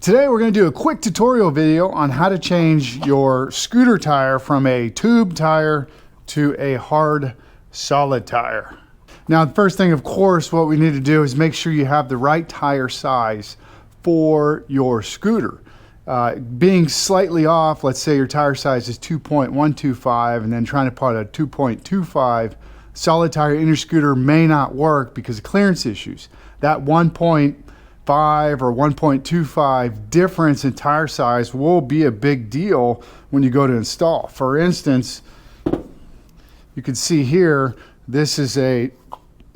Today we're going to do a quick tutorial video on how to change your scooter tire from a tube tire to a hard solid tire. Now the first thing, of course, what we need to do is make sure you have the right tire size for your scooter. Being slightly off, let's say your tire size is 2.125 and then trying to put a 2.25 solid tire in your scooter may not work because of clearance issues. That 1.5 or 1.25 difference in tire size will be a big deal when you go to install. For instance, you can see here, this is a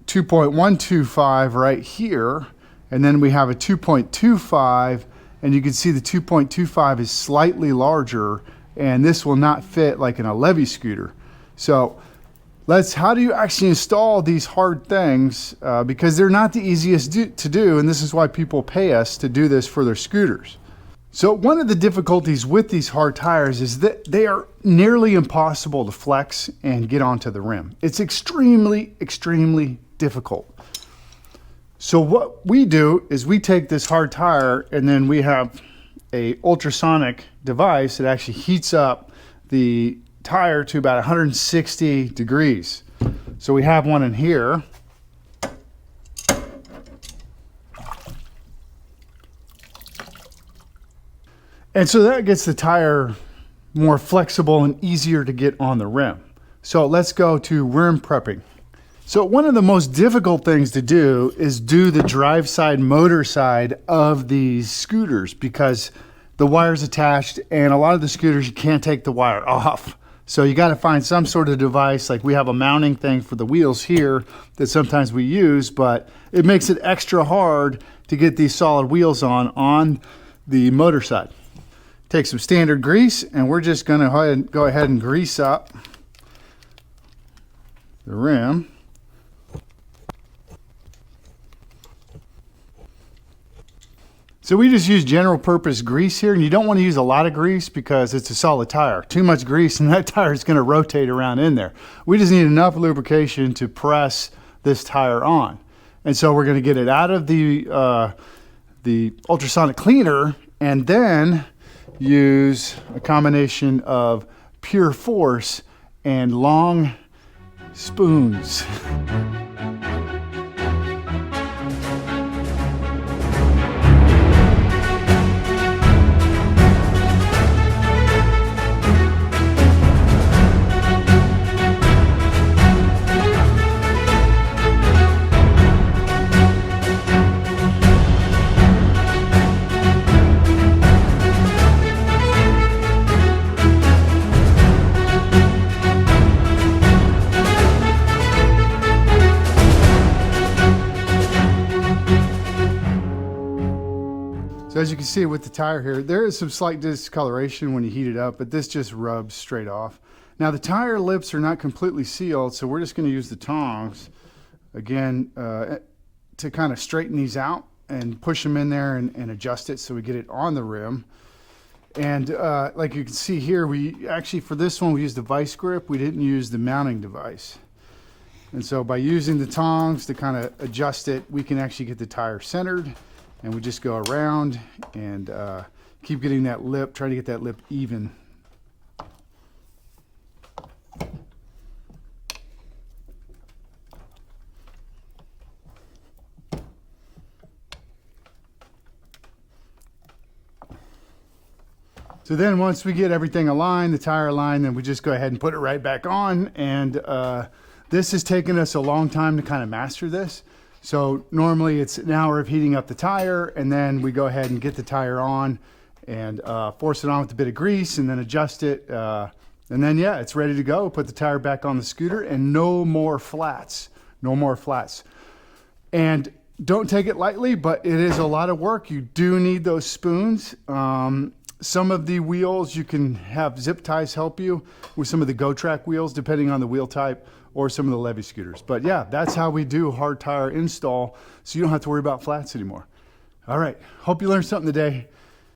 2.125 right here, and then we have a 2.25, and you can see the 2.25 is slightly larger, and this will not fit like in a levy scooter. So how do you actually install these hard things? Because they're not the easiest to do, and this is why people pay us to do this for their scooters. So one of the difficulties with these hard tires is that they are nearly impossible to flex and get onto the rim. It's extremely, extremely difficult. So what we do is we take this hard tire and then we have a ultrasonic device that actually heats up the tire to about 160 degrees. So we have one in here. And so that gets the tire more flexible and easier to get on the rim. So let's go to rim prepping. So one of the most difficult things to do is do the drive side motor side of these scooters because the wire's attached, and a lot of the scooters you can't take the wire off. So you got to find some sort of device, like we have a mounting thing for the wheels here that sometimes we use, but it makes it extra hard to get these solid wheels on the motor side. Take some standard grease, and we're just going to go ahead and grease up the rim. So we just use general purpose grease here, and you don't want to use a lot of grease because it's a solid tire. Too much grease and that tire is going to rotate around in there. We just need enough lubrication to press this tire on. And so we're going to get it out of the ultrasonic cleaner and then use a combination of pure force and long spoons. So as you can see with the tire here, there is some slight discoloration when you heat it up, but this just rubs straight off. Now the tire lips are not completely sealed, so we're just going to use the tongs again to kind of straighten these out and push them in there and adjust it so we get it on the rim. And like you can see here, we actually, for this one, we used the vice grip. We didn't use the mounting device. And so by using the tongs to kind of adjust it, we can actually get the tire centered. And we just go around and keep getting that lip, trying to get that lip even. So then once we get everything aligned, the tire aligned, then we just go ahead and put it right back on. And this has taken us a long time to kind of master this. So normally it's an hour of heating up the tire, and then we go ahead and get the tire on and force it on with a bit of grease and then adjust it. And then, yeah, it's ready to go. Put the tire back on the scooter and no more flats. No more flats. And don't take it lightly, but it is a lot of work. You do need those spoons. Some of the wheels, you can have zip ties help you with some of the GoTrack wheels, depending on the wheel type, or some of the levy scooters. But yeah, that's how we do hard tire install, so you don't have to worry about flats anymore. All right, hope you learned something today.